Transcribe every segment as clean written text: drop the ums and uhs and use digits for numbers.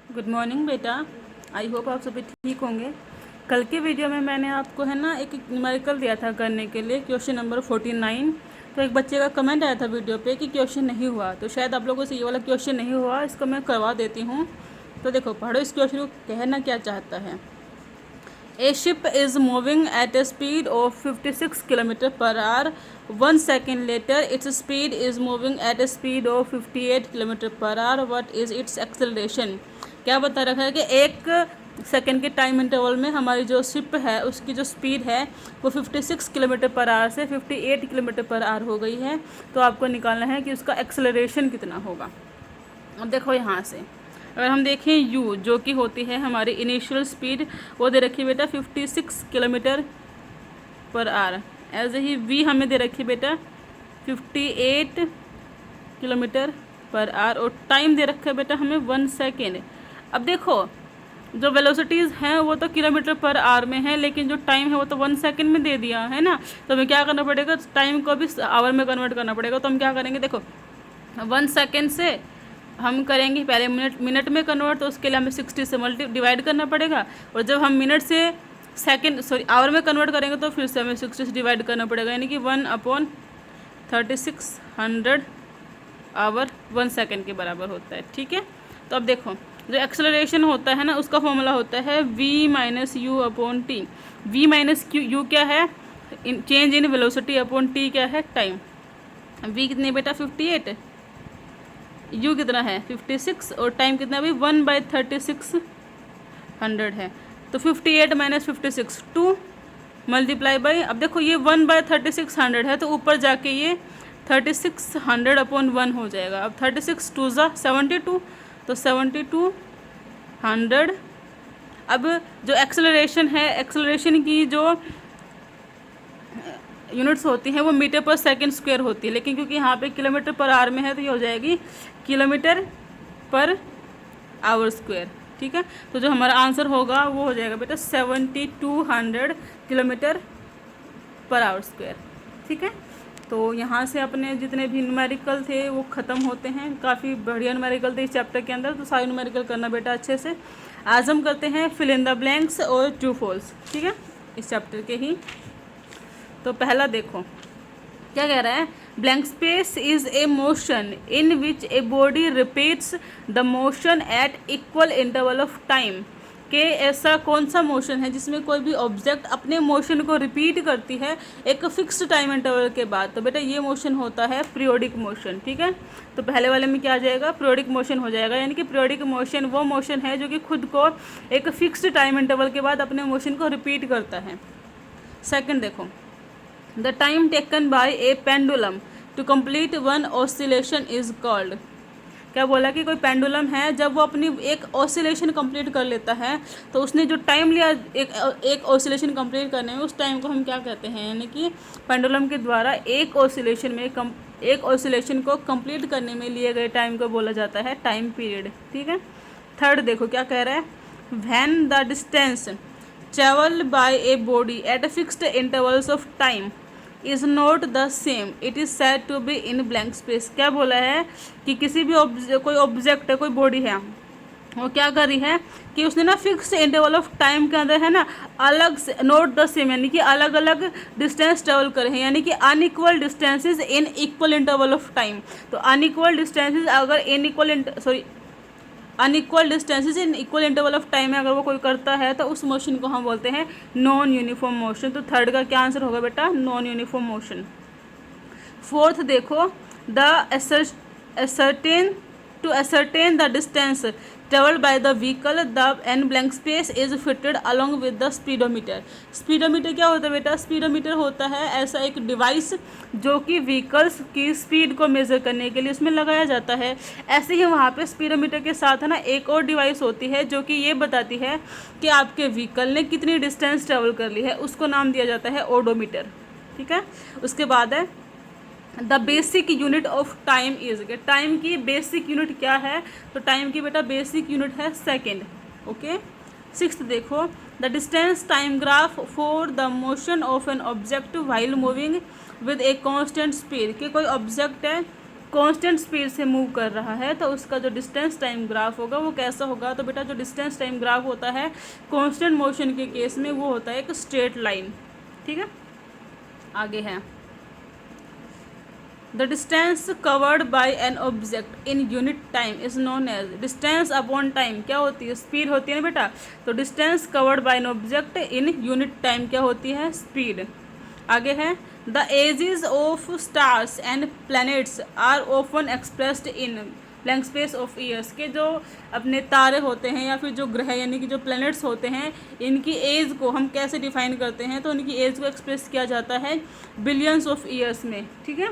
Good morning बेटा। I hope आप सभी ठीक होंगे। कल के वीडियो में मैंने आपको है ना एक न्यूमेरिकल दिया था करने के लिए, क्वेश्चन नंबर 49। तो एक बच्चे का कमेंट आया था वीडियो पे कि क्वेश्चन नहीं हुआ, तो शायद आप लोगों से ये वाला क्वेश्चन नहीं हुआ, इसको मैं करवा देती हूँ। तो देखो पढ़ो इस क्वेश्चन को, कहना क्या चाहता है। A ship is moving at a speed of 56 km per hour. 1 second later, its speed is moving at a speed of 58 km per hour. What is its acceleration? क्या बता रखा है कि एक सेकेंड के टाइम इंटरवल में हमारी जो शिप है उसकी जो स्पीड है वो 56 किलोमीटर पर आवर से 58 किलोमीटर पर आवर हो गई है। तो आपको निकालना है कि उसका एक्सेलरेशन कितना होगा। अब देखो यहाँ से अगर हम देखें u जो कि होती है हमारी इनिशियल स्पीड, वो दे रखी है बेटा 56 किलोमीटर पर आवर। ऐसे ही v हमें दे रखी है बेटा 58 किलोमीटर पर आवर और टाइम दे रखा है बेटा हमें 1 सेकेंड। अब देखो जो वेलोसिटीज़ हैं वो तो किलोमीटर पर आवर में है, लेकिन जो टाइम है वो तो 1 सेकेंड में दे दिया है ना। तो हमें क्या करना पड़ेगा, टाइम को भी आवर में कन्वर्ट करना पड़ेगा। तो हम क्या करेंगे, देखो 1 सेकेंड से हम करेंगे पहले मिनट में कन्वर्ट, तो उसके लिए हमें 60 से डिवाइड करना पड़ेगा। और जब हम मिनट से आवर में कन्वर्ट करेंगे तो फिर से हमें 60 से डिवाइड करना पड़ेगा, यानी कि 1/3600 आवर 1 सेकेंड के बराबर होता है। ठीक है, तो अब देखो जो एक्सेलरेशन होता है ना उसका फॉर्मूला होता है v minus you upon T. v minus you क्या है, change in velocity upon T क्या है, टाइम। v कितनी बेटा 58, u कितना है 56 और टाइम कितना भी 1/3600 है। तो 58 माइनस 56 2 मल्टीप्लाई बाई, अब देखो ये 1/3600 है तो ऊपर जाके ये 3600 अपॉन 1 हो जाएगा। अब 36 2 ज़ा 72, तो 7200। अब जो एक्सेलरेशन है, एक्सेलरेशन की जो यूनिट्स होती हैं वो मीटर पर सेकंड स्क्वायर होती है, लेकिन क्योंकि यहाँ पे किलोमीटर पर आवर में है तो ये हो जाएगी किलोमीटर पर आवर स्क्वायर। ठीक है, तो जो हमारा आंसर होगा वो हो जाएगा बेटा 7200 किलोमीटर पर आवर स्क्वायर। ठीक है, तो यहाँ से अपने जितने भी न्यूमेरिकल थे वो ख़त्म होते हैं। काफ़ी बढ़िया न्यूमेरिकल थे इस चैप्टर के अंदर, तो सारे न्यूमेरिकल करना बेटा अच्छे से। आज हम करते हैं फिल इन द ब्लैंक्स और ट्रू फॉल्स। ठीक है, इस चैप्टर के ही। तो पहला देखो क्या कह रहा है, blank space is a motion in which a body repeats the motion at equal interval of time. कि ऐसा कौन सा मोशन है जिसमें कोई भी ऑब्जेक्ट अपने मोशन को रिपीट करती है एक फिक्स्ड टाइम इंटरवल के बाद। तो बेटा ये मोशन होता है पीरियोडिक मोशन। ठीक है, तो पहले वाले में क्या आ जाएगा, पीरियोडिक मोशन हो जाएगा, यानी कि पीरियोडिक मोशन वो मोशन है जो कि खुद को एक फिक्स्ड टाइम इंटरवल के बाद अपने मोशन को रिपीट करता है। सेकेंड देखो, the time taken by a pendulum to complete one oscillation is called. क्या बोला कि कोई पेंडुलम है, जब वो अपनी एक ऑसिलेशन कंप्लीट कर लेता है तो उसने जो टाइम लिया एक ऑसिलेशन कंप्लीट करने में, उस टाइम को हम क्या कहते हैं, यानी कि पेंडुलम के द्वारा एक ऑसिलेशन को कंप्लीट करने में लिए गए टाइम को बोला जाता है टाइम पीरियड। ठीक है, थर्ड देखो क्या कह रहा है, when the distance travel by a body at a fixed intervals of time is not the same it is said to be in blank space. क्या बोला है कि किसी भी कोई ऑब्जेक्ट है, कोई बॉडी है, वो क्या कर रही है कि उसने ना फिक्स इंटरवल ऑफ टाइम के अंदर है ना अलग से, नॉट द सेम यानी कि अलग अलग डिस्टेंस ट्रेवल करे हैं, यानी कि unequal distances in equal interval of time. तो अनइक्वल डिस्टेंसेस अगर unequal distances in equal interval of time में अगर वो कोई करता है तो उस मोशन को हम बोलते हैं नॉन यूनिफॉर्म मोशन। तो थर्ड का क्या आंसर होगा बेटा, नॉन यूनिफॉर्म मोशन। फोर्थ देखो, the ascertain the distance traveled by the vehicle the n blank space is fitted along with the speedometer। Speedometer क्या होता है बेटा, स्पीडोमीटर होता है ऐसा एक डिवाइस जो कि व्हीकल्स की स्पीड को मेज़र करने के लिए उसमें लगाया जाता है। ऐसे ही वहाँ पे स्पीडोमीटर के साथ है ना एक और डिवाइस होती है जो कि ये बताती है कि आपके व्हीकल ने कितनी डिस्टेंस ट्रेवल कर ली है, उसको नाम दिया जाता है ओडोमीटर। ठीक है, उसके बाद है the basic unit of time is, time की बेसिक यूनिट क्या है, तो टाइम की बेटा बेसिक यूनिट है सेकेंड। ओके, सिक्स्थ देखो, the distance time graph for the motion of an object while moving with a constant speed. कि कोई ऑब्जेक्ट है कांस्टेंट स्पीड से मूव कर रहा है तो उसका जो डिस्टेंस टाइम ग्राफ होगा वो कैसा होगा। तो बेटा जो डिस्टेंस टाइम ग्राफ होता है कांस्टेंट मोशन के केस में वो होता है एक स्ट्रेट लाइन। ठीक है, आगे है the distance covered by an object in unit time is known as. Distance upon time क्या होती है, स्पीड होती है ना बेटा। तो distance covered by an object in unit time क्या होती है, स्पीड। आगे है the ages of stars and planets are often expressed in blank space of years. के जो अपने तारे होते हैं या फिर जो ग्रह यानी कि जो प्लैनेट्स होते हैं इनकी एज को हम कैसे डिफाइन करते हैं, तो उनकी एज को एक्सप्रेस किया जाता है बिलियंस ऑफ ईयर्स में। ठीक है,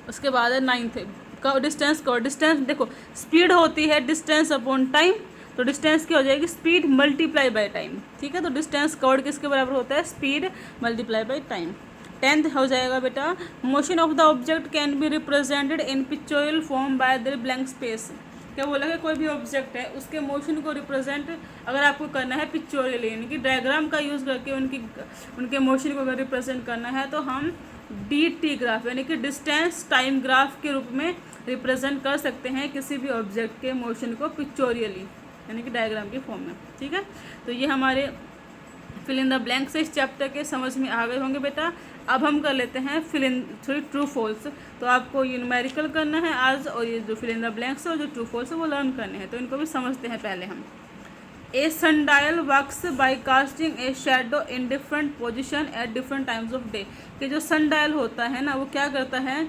उसके बाद है नाइन्थ का डिस्टेंस का। डिस्टेंस देखो स्पीड होती है डिस्टेंस अपॉन टाइम, तो डिस्टेंस क्या हो जाएगी, स्पीड मल्टीप्लाई बाय टाइम। ठीक है, तो डिस्टेंस कवर्ड किसके बराबर होता है, speed multiply by time. 10th हो जाएगा बेटा motion of the object can be represented in pictorial form by the blank space. क्या बोला कि कोई भी ऑब्जेक्ट है उसके मोशन को रिप्रेजेंट अगर आपको करना है पिक्चोरियल यानी कि डायग्राम का यूज़ करके उनके मोशन को अगर रिप्रेजेंट करना है तो हम DT ग्राफ यानी कि डिस्टेंस टाइम ग्राफ के रूप में रिप्रेजेंट कर सकते हैं किसी भी ऑब्जेक्ट के मोशन को पिक्चोरियली यानी कि डायग्राम के फॉर्म में। ठीक है, तो ये हमारे फिल इन द ब्लैंक्स इस चैप्टर के समझ में आ गए होंगे बेटा। अब हम कर लेते हैं फिल इन ट्रू फॉल्स। तो आपको ये न्यूमेरिकल करना है आज, और ये जो फिल इन द ब्लैंक्स है और जो ट्रू फॉल्स है वो लर्न करने हैं, तो इनको भी समझते हैं पहले हम। A sundial works by casting a shadow in different position at different times of day. कि जो सनडायल होता है ना वो क्या करता है,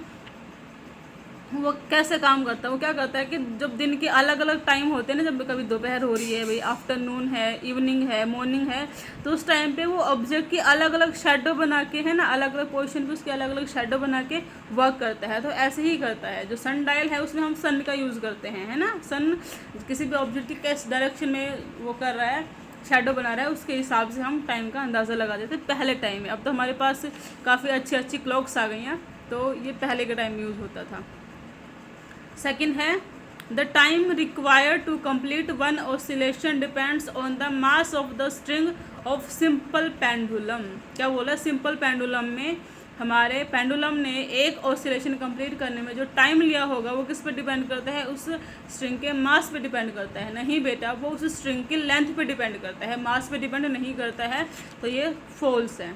वो कैसे काम करता है, वो क्या करता है कि जब दिन के अलग अलग टाइम होते हैं ना, जब कभी दोपहर हो रही है, भाई आफ्टरनून है, इवनिंग है, मॉर्निंग है, तो उस टाइम पे वो ऑब्जेक्ट की अलग अलग शेडो बना के है ना, अलग अलग पोजीशन पे उसके अलग अलग शेडो बना के वर्क करता है। तो ऐसे ही करता है जो सन डायल है, उसमें हम सन का यूज़ करते हैं, है ना। सन किसी भी ऑब्जेक्ट की किस डायरेक्शन में वो कर रहा है, शेडो बना रहा है, उसके हिसाब से हम टाइम का अंदाज़ा लगा देते हैं पहले टाइम में। अब तो हमारे पास काफ़ी अच्छी अच्छी क्लॉक्स आ गई हैं, तो ये पहले के टाइम में यूज़ होता था। सेकंड है the time required to complete one oscillation depends on the mass of the string of simple pendulum. क्या बोला, सिंपल पेंडुलम में हमारे पेंडुलम ने एक ऑसिलेशन कंप्लीट करने में जो टाइम लिया होगा वो किस पे डिपेंड करता है, उस स्ट्रिंग के मास पे डिपेंड करता है। नहीं बेटा, वो उस स्ट्रिंग की लेंथ पे डिपेंड करता है, मास पे डिपेंड नहीं करता है। तो ये फॉल्स है।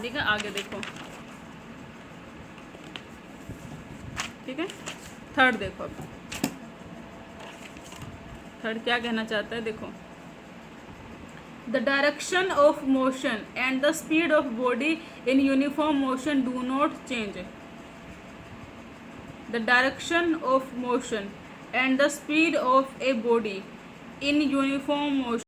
ठीक है, आगे देखो। ठीक है, थर्ड देखो। अब थर्ड क्या कहना चाहता है, देखो the direction of motion and the speed of body in uniform motion do not change. The direction of motion and the speed of a body in uniform motion